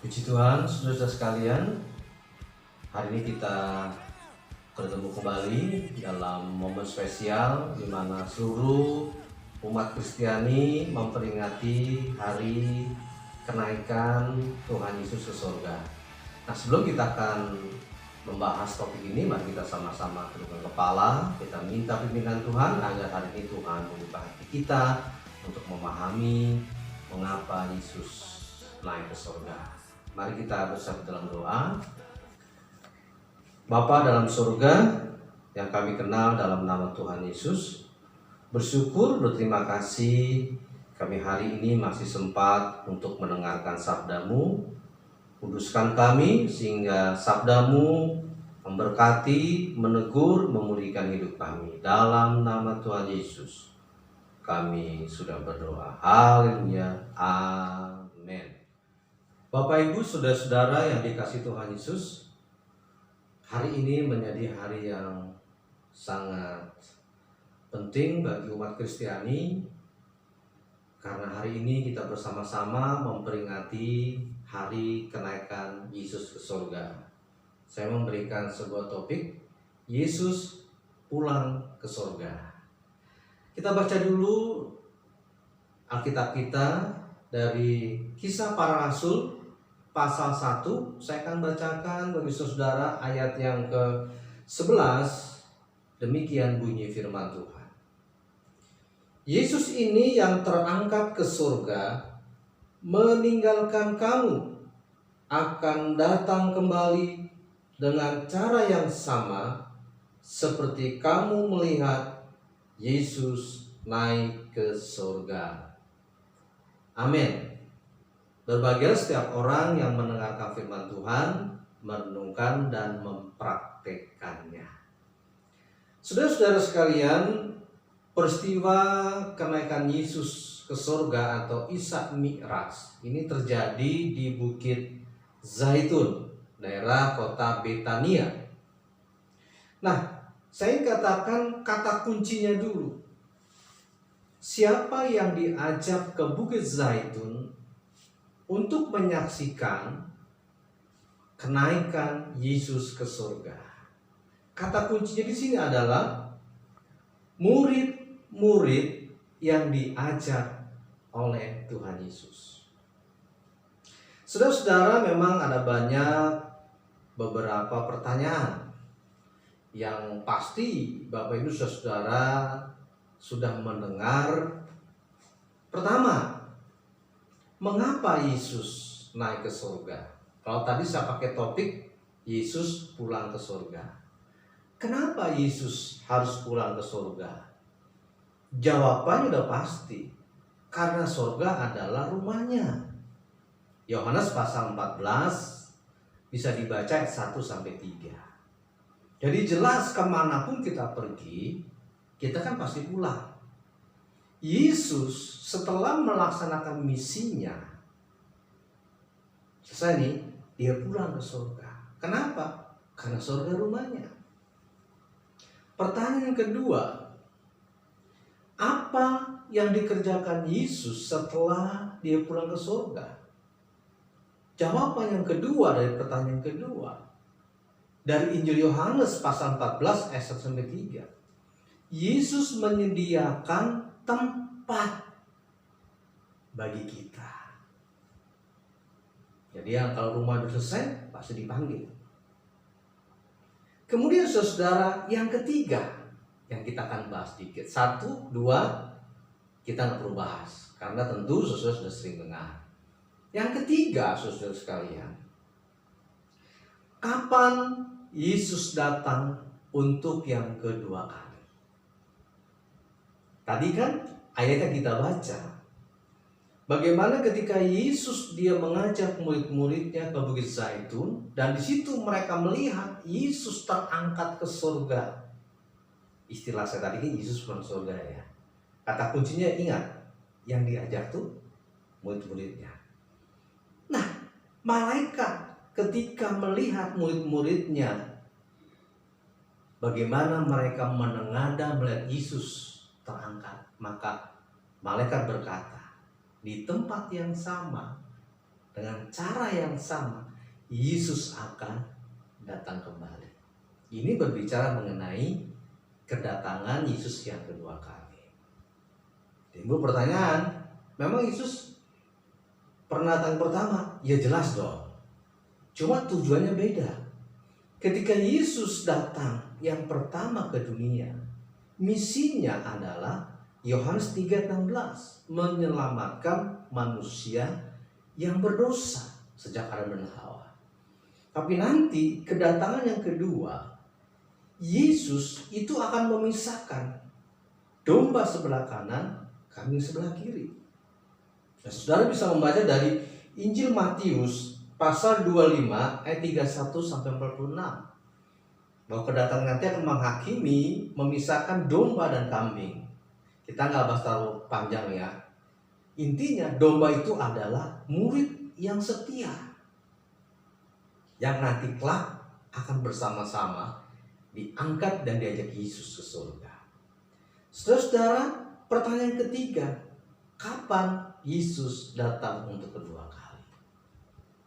Puji Tuhan, saudara sekalian, hari ini kita bertemu kembali dalam momen spesial di mana seluruh umat Kristiani memperingati hari kenaikan Tuhan Yesus ke surga. Nah, sebelum kita akan membahas topik ini, mari kita sama-sama tundukkan kepala, kita minta pimpinan Tuhan agar hari ini Tuhan membuka hati kita untuk memahami mengapa Yesus naik ke surga. Mari kita bersatu dalam doa. Bapa dalam surga yang kami kenal dalam nama Tuhan Yesus, bersyukur, berterima kasih kami hari ini masih sempat untuk mendengarkan sabda-Mu. Kuduskan kami sehingga sabda-Mu memberkati, menegur, memulihkan hidup kami. Dalam nama Tuhan Yesus kami sudah berdoa. Haleluya. Amin. Bapak Ibu, saudara-saudara yang dikasihi Tuhan Yesus, hari ini menjadi hari yang sangat penting bagi umat Kristiani karena hari ini kita bersama-sama memperingati hari kenaikan Yesus ke surga. Saya memberikan sebuah topik, Yesus pulang ke surga. Kita baca dulu Alkitab kita dari Kisah Para Rasul pasal 1. Saya akan bacakan bagi saudara ayat yang ke-11. Demikian bunyi firman Tuhan. Yesus ini yang terangkat ke surga meninggalkan kamu akan datang kembali dengan cara yang sama seperti kamu melihat Yesus naik ke surga. Amin. Berbahagia setiap orang yang mendengarkan firman Tuhan, merenungkan dan mempraktekkannya. Saudara-saudara sekalian, peristiwa kenaikan Yesus ke surga atau Isra Mi'raj ini terjadi di Bukit Zaitun, daerah kota Betania. Nah, saya katakan kata kuncinya dulu. Siapa yang diajak ke Bukit Zaitun untuk menyaksikan kenaikan Yesus ke surga? Kata kuncinya di sini adalah murid-murid yang diajak oleh Tuhan Yesus. Saudara-saudara, memang ada banyak beberapa pertanyaan yang pasti Bapak Ibu saudara sudah mendengar. Pertama, mengapa Yesus naik ke surga? Kalau tadi saya pakai topik Yesus pulang ke surga. Kenapa Yesus harus pulang ke surga? Jawabannya udah pasti. Karena surga adalah rumahnya. Yohanes pasal 14 bisa dibaca ayat 1 sampai 3. Jadi jelas kemanapun kita pergi, kita kan pasti pulang. Yesus setelah melaksanakan misinya, selesai nih, dia pulang ke surga. Kenapa? Karena surga rumahnya. Pertanyaan yang kedua, apa yang dikerjakan Yesus setelah dia pulang ke surga? Jawaban yang kedua dari pertanyaan kedua, dari Injil Yohanes pasal 14 ayat 1 sampai 3. Yesus menyediakan tempat bagi kita. Jadi kalau rumah sudah selesai pasti dipanggil. Kemudian saudara, yang ketiga yang kita akan bahas sedikit. 1, 2 kita nggak perlu bahas karena tentu saudara sudah sering dengar. Yang ketiga, saudara sekalian, kapan Yesus datang untuk yang kedua kali? Tadi kan ayatnya kita baca. Bagaimana ketika Yesus dia mengajak murid-muridnya ke Bukit Zaitun dan di situ mereka melihat Yesus terangkat ke surga. Istilah saya tadi kan Yesus pulang surga ya. Kata kuncinya ingat, yang diajak tuh murid-muridnya. Nah, malaikat ketika melihat murid-muridnya, bagaimana mereka menengadah melihat Yesus terangkat, maka malaikat berkata, di tempat yang sama dengan cara yang sama Yesus akan datang kembali. Ini berbicara mengenai kedatangan Yesus yang kedua kali. Timbul pertanyaan, memang Yesus pernah datang pertama? Ya jelas dong. Cuma tujuannya beda. Ketika Yesus datang yang pertama ke dunia, misinya adalah Yohanes 3:16, menyelamatkan manusia yang berdosa sejak Adam dan Hawa. Tapi nanti kedatangan yang kedua, Yesus itu akan memisahkan domba sebelah kanan, kambing sebelah kiri. Nah, saudara bisa membaca dari Injil Matius pasal 25 ayat 31 sampai 46. Bahwa kedatangan nanti akan menghakimi, memisahkan domba dan kambing. Kita nggak bahas terlalu panjang ya. Intinya domba itu adalah murid yang setia, yang nanti kelak akan bersama-sama diangkat dan diajak Yesus ke surga. Saudara-saudara, pertanyaan ketiga, kapan Yesus datang untuk kedua kali?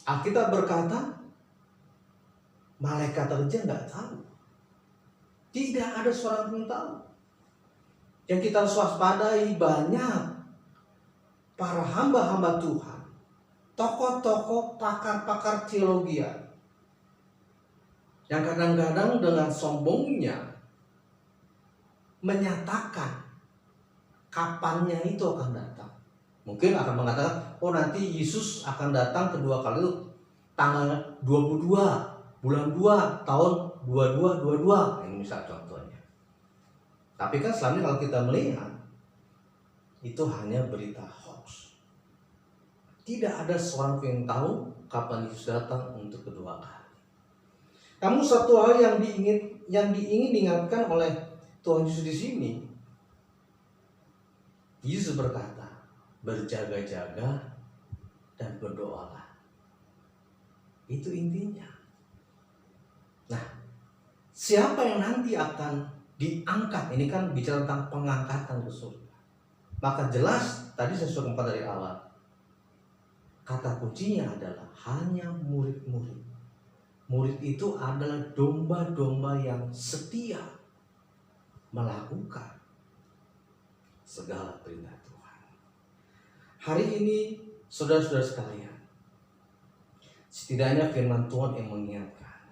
Alkitab berkata, malaikat aja nggak tahu. Tidak ada seorang pun tahu. Yang kita harus waspadai, banyak para hamba-hamba Tuhan, tokoh-tokoh, pakar-pakar teologi, yang kadang-kadang dengan sombongnya menyatakan kapannya itu akan datang. Mungkin akan mengatakan, oh nanti Yesus akan datang kedua kali itu tanggal 22 bulan 2 tahun 2222. Ini misal contohnya. Tapi kan selama ini kalau kita melihat, itu hanya berita hoax. Tidak ada seorang pun yang tahu kapan Yesus datang untuk kedua kali. Namun satu hal yang diingin diingatkan oleh Tuhan Yesus di sini, Yesus berkata, berjaga-jaga dan berdoalah. Itu intinya. Nah, siapa yang nanti akan diangkat? Ini kan bicara tentang pengangkatan ke surga. Maka jelas, tadi saya sudah katakan dari awal, kata kuncinya adalah hanya murid-murid. Murid itu adalah domba-domba yang setia melakukan segala perintah Tuhan. Hari ini, saudara-saudara sekalian, setidaknya firman Tuhan yang mengingatkan,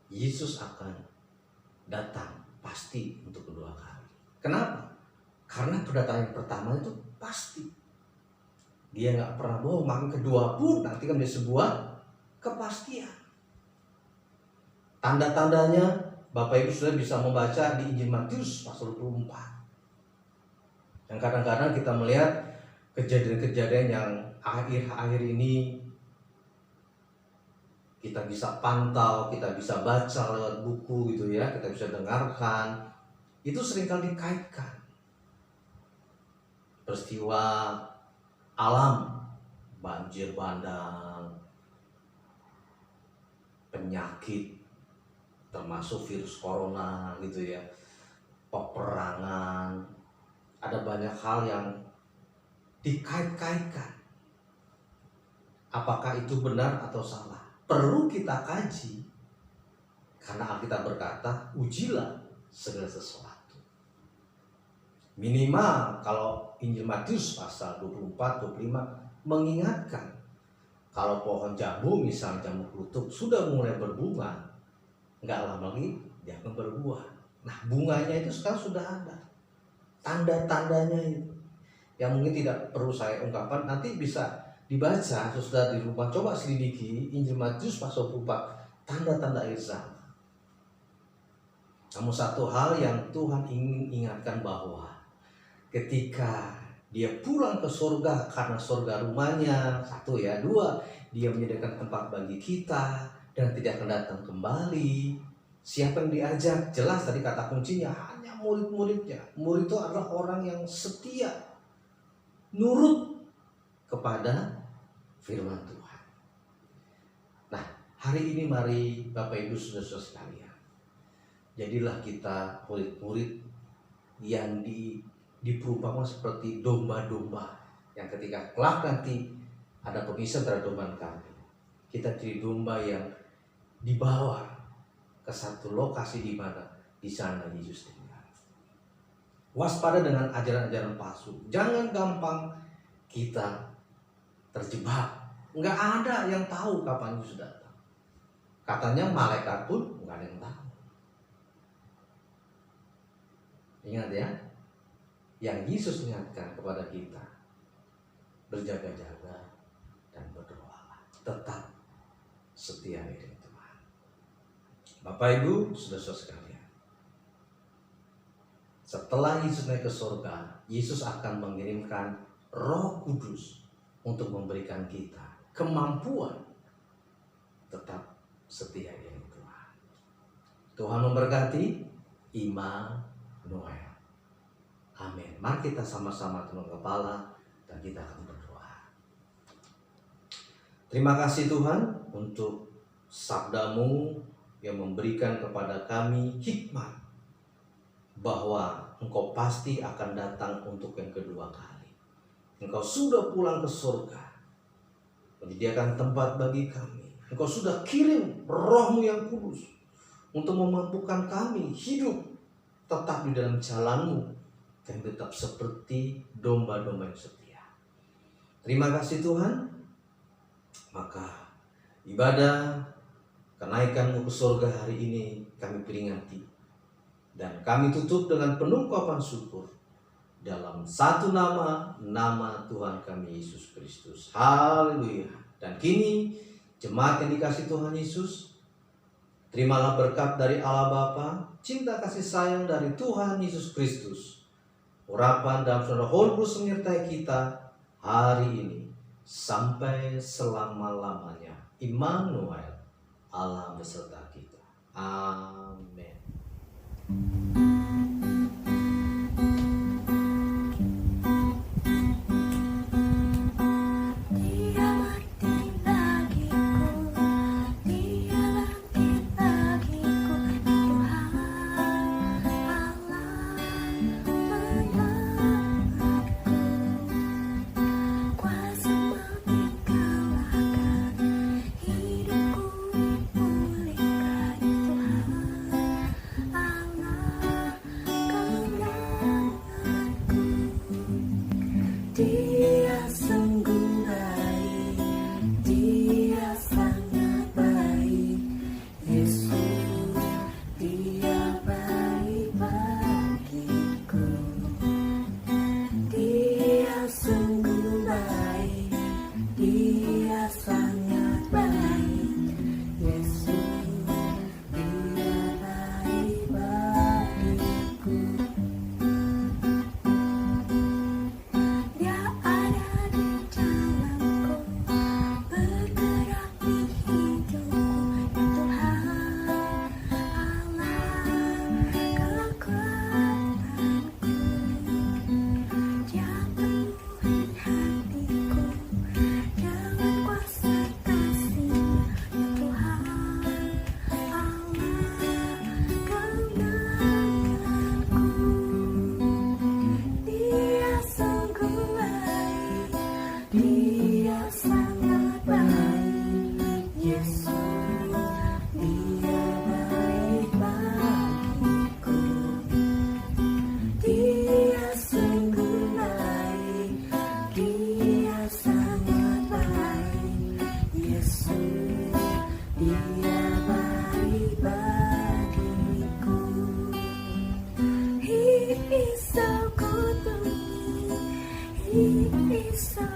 Yesus akan datang pasti untuk kedua kali. Kenapa? Karena kedatangan yang pertama itu pasti. Dia nggak pernah bohong, maka kedua pun nanti kan menjadi sebuah kepastian. Tanda-tandanya Bapak Ibu sudah bisa membaca di Injil Matius pasal 24. Yang kadang-kadang kita melihat kejadian-kejadian yang akhir-akhir ini kita bisa pantau, kita bisa baca lewat buku gitu ya, kita bisa dengarkan. Itu seringkali dikaitkan. Peristiwa alam, banjir bandang, penyakit, termasuk virus corona gitu ya, peperangan, ada banyak hal yang dikait-kaitkan. Apakah itu benar atau salah? Perlu kita kaji, karena Alkitab berkata, ujilah segala sesuatu. Minimal kalau Injil Matius pasal 24-25 mengingatkan, kalau pohon jambu misalnya jambu klutuk sudah mulai berbunga, nggak lama lagi dia akan berbuah. Nah, bunganya itu sekarang sudah ada, tanda-tandanya itu yang mungkin tidak perlu saya ungkapkan, nanti bisa dibaca sudah di rumah, coba selidiki Injil Matius pasal 24, tanda-tanda akhir zaman. Namun satu hal yang Tuhan ingin ingatkan, bahwa ketika dia pulang ke surga, karena surga rumahnya, satu ya, dua, dia menyediakan tempat bagi kita dan tidak akan datang kembali. Siapa yang diajak? Jelas tadi kata kuncinya hanya murid-muridnya. Murid itu adalah orang yang setia, nurut kepada firman Tuhan. Nah, hari ini mari Bapak Ibu saudara-saudara sekalian, jadilah kita murid-murid yang diperumpamakan seperti domba-domba yang ketika kelak nanti ada pengisah terhadap domba kami. Kita jadi domba yang dibawa ke satu lokasi di mana di sana Yesus tinggal. Waspada dengan ajaran-ajaran palsu. Jangan gampang kita terjebak. Nggak ada yang tahu kapan Yesus datang. Katanya malaikat pun nggak ada yang tahu. Ingat ya, yang Yesus ingatkan kepada kita, berjaga-jaga dan berdoalah, tetap setia dengan Tuhan. Bapak Ibu, saudara-saudara sekalian, setelah Yesus naik ke surga, Yesus akan mengirimkan Roh Kudus untuk memberikan kita kemampuan tetap setia dengan Tuhan. Tuhan memberkati. Immanuel. Amin. Mari kita sama-sama tunduk kepala dan kita akan berdoa. Terima kasih Tuhan untuk sabda-Mu yang memberikan kepada kami hikmat bahwa Engkau pasti akan datang untuk yang kedua kali. Engkau sudah pulang ke surga, menyediakan tempat bagi kami. Engkau sudah kirim Roh-Mu yang kudus untuk memampukan kami hidup tetap di dalam jalan-Mu dan tetap seperti domba-domba yang setia. Terima kasih Tuhan. Maka ibadah kenaikan-Mu ke surga hari ini kami peringati dan kami tutup dengan penuh ungkapan syukur dalam satu nama, nama Tuhan kami Yesus Kristus. Haleluya. Dan kini jemaat yang dikasih Tuhan Yesus, terimalah berkat dari Allah Bapa, cinta kasih sayang dari Tuhan Yesus Kristus, urapan dan Roh Kudus menyertai kita hari ini sampai selama-lamanya. Immanuel, Allah beserta kita. Amin. He is so